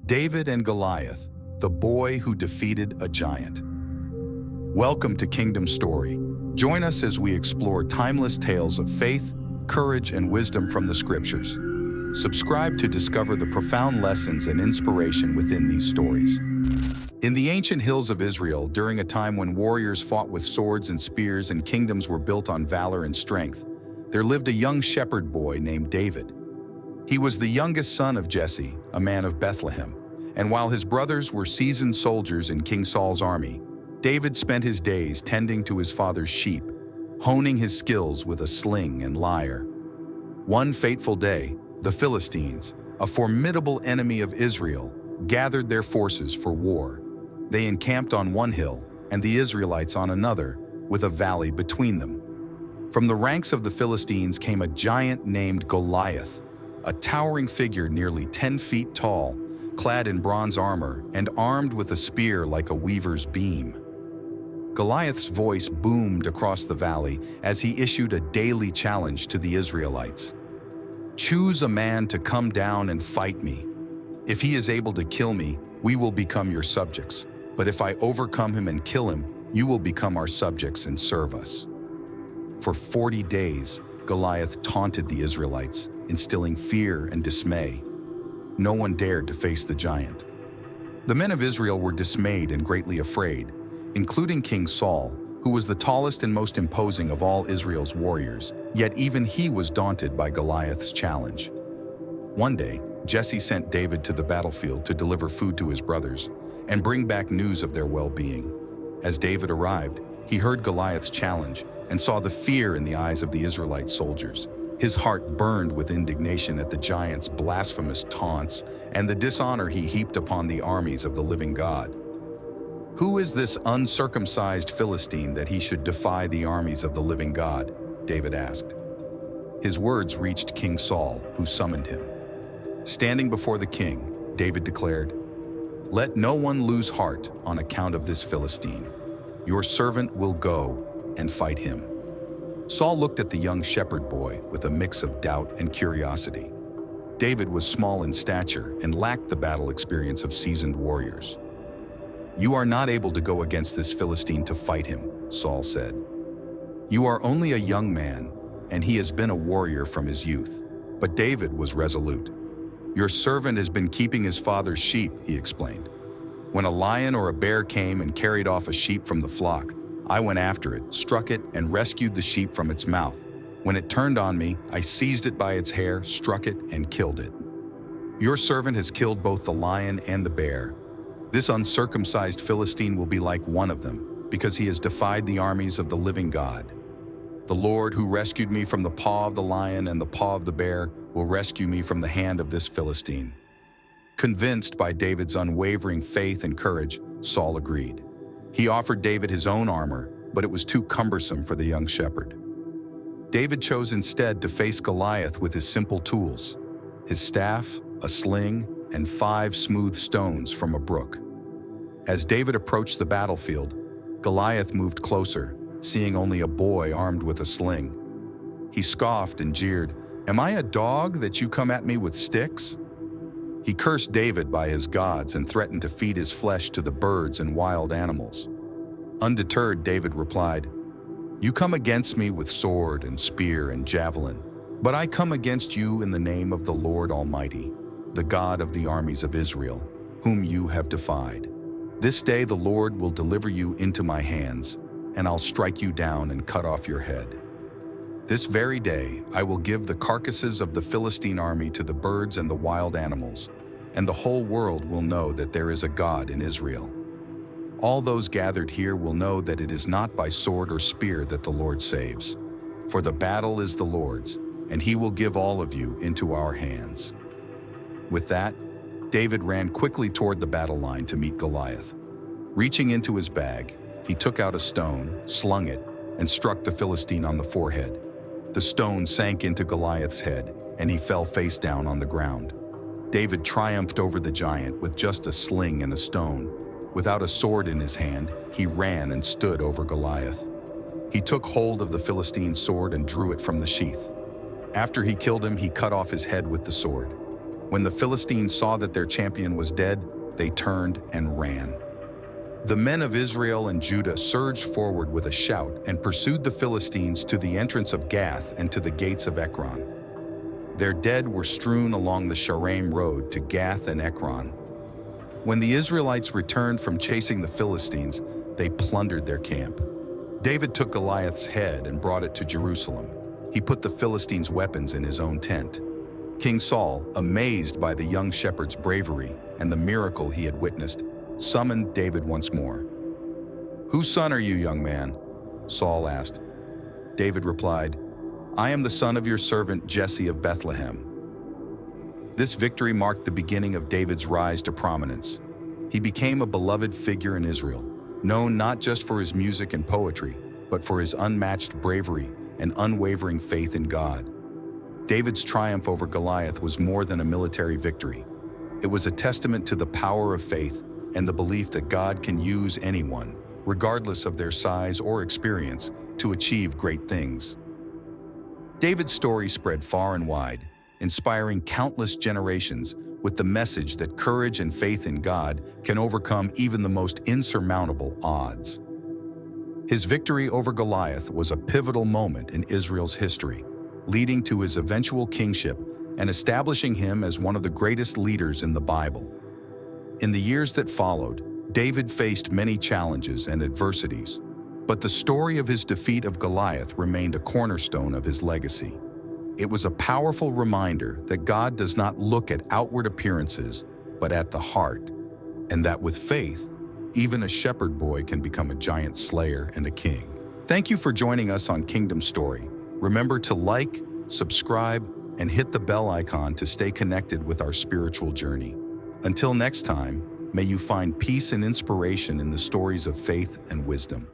David and Goliath, the boy who defeated a giant. Welcome to Kingdom Story. Join us as we explore timeless tales of faith, courage, and wisdom from the scriptures. Subscribe to discover the profound lessons and inspiration within these stories. In the ancient hills of Israel, during a time when warriors fought with swords and spears and kingdoms were built on valor and strength, there lived a young shepherd boy named David. He was the youngest son of Jesse, a man of Bethlehem, and while his brothers were seasoned soldiers in King Saul's army, David spent his days tending to his father's sheep, honing his skills with a sling and lyre. One fateful day, the Philistines, a formidable enemy of Israel, gathered their forces for war. They encamped on one hill and the Israelites on another, with a valley between them. From the ranks of the Philistines came a giant named Goliath, a towering figure nearly 10 feet tall, clad in bronze armor and armed with a spear like a weaver's beam. Goliath's voice boomed across the valley as he issued a daily challenge to the Israelites. "Choose a man to come down and fight me. If he is able to kill me, we will become your subjects. But if I overcome him and kill him, you will become our subjects and serve us." For 40 days, Goliath taunted the Israelites, instilling fear and dismay. No one dared to face the giant. The men of Israel were dismayed and greatly afraid, including King Saul, who was the tallest and most imposing of all Israel's warriors, yet even he was daunted by Goliath's challenge. One day, Jesse sent David to the battlefield to deliver food to his brothers and bring back news of their well-being. As David arrived, he heard Goliath's challenge and saw the fear in the eyes of the Israelite soldiers. His heart burned with indignation at the giant's blasphemous taunts and the dishonor he heaped upon the armies of the living God. "Who is this uncircumcised Philistine that he should defy the armies of the living God?" David asked. His words reached King Saul, who summoned him. Standing before the king, David declared, "Let no one lose heart on account of this Philistine. Your servant will go and fight him." Saul looked at the young shepherd boy with a mix of doubt and curiosity. David was small in stature and lacked the battle experience of seasoned warriors. "You are not able to go against this Philistine to fight him," Saul said. "You are only a young man, and he has been a warrior from his youth." But David was resolute. "Your servant has been keeping his father's sheep," he explained. "When a lion or a bear came and carried off a sheep from the flock, I went after it, struck it, and rescued the sheep from its mouth. When it turned on me, I seized it by its hair, struck it, and killed it. Your servant has killed both the lion and the bear. This uncircumcised Philistine will be like one of them, because he has defied the armies of the living God. The Lord who rescued me from the paw of the lion and the paw of the bear will rescue me from the hand of this Philistine." Convinced by David's unwavering faith and courage, Saul agreed. He offered David his own armor, but it was too cumbersome for the young shepherd. David chose instead to face Goliath with his simple tools: his staff, a sling, and 5 smooth stones from a brook. As David approached the battlefield, Goliath moved closer, seeing only a boy armed with a sling. He scoffed and jeered, "Am I a dog that you come at me with sticks?" He cursed David by his gods and threatened to feed his flesh to the birds and wild animals. Undeterred, David replied, "You come against me with sword and spear and javelin, but I come against you in the name of the Lord Almighty, the God of the armies of Israel, whom you have defied. This day the Lord will deliver you into my hands, and I'll strike you down and cut off your head. This very day I will give the carcasses of the Philistine army to the birds and the wild animals, and the whole world will know that there is a God in Israel. All those gathered here will know that it is not by sword or spear that the Lord saves. For the battle is the Lord's, and he will give all of you into our hands." With that, David ran quickly toward the battle line to meet Goliath. Reaching into his bag, he took out a stone, slung it, and struck the Philistine on the forehead. The stone sank into Goliath's head, and he fell face down on the ground. David triumphed over the giant with just a sling and a stone. Without a sword in his hand, he ran and stood over Goliath. He took hold of the Philistine's sword and drew it from the sheath. After he killed him, he cut off his head with the sword. When the Philistines saw that their champion was dead, they turned and ran. The men of Israel and Judah surged forward with a shout and pursued the Philistines to the entrance of Gath and to the gates of Ekron. Their dead were strewn along the Shaaraim road to Gath and Ekron. When the Israelites returned from chasing the Philistines, they plundered their camp. David took Goliath's head and brought it to Jerusalem. He put the Philistines' weapons in his own tent. King Saul, amazed by the young shepherd's bravery and the miracle he had witnessed, summoned David once more. "Whose son are you, young man?" Saul asked. David replied, "I am the son of your servant Jesse of Bethlehem." This victory marked the beginning of David's rise to prominence. He became a beloved figure in Israel, known not just for his music and poetry, but for his unmatched bravery and unwavering faith in God. David's triumph over Goliath was more than a military victory. It was a testament to the power of faith and the belief that God can use anyone, regardless of their size or experience, to achieve great things. David's story spread far and wide, inspiring countless generations with the message that courage and faith in God can overcome even the most insurmountable odds. His victory over Goliath was a pivotal moment in Israel's history, leading to his eventual kingship and establishing him as one of the greatest leaders in the Bible. In the years that followed, David faced many challenges and adversities, but the story of his defeat of Goliath remained a cornerstone of his legacy. It was a powerful reminder that God does not look at outward appearances, but at the heart, and that with faith, even a shepherd boy can become a giant slayer and a king. Thank you for joining us on Kingdom Story. Remember to like, subscribe, and hit the bell icon to stay connected with our spiritual journey. Until next time, may you find peace and inspiration in the stories of faith and wisdom.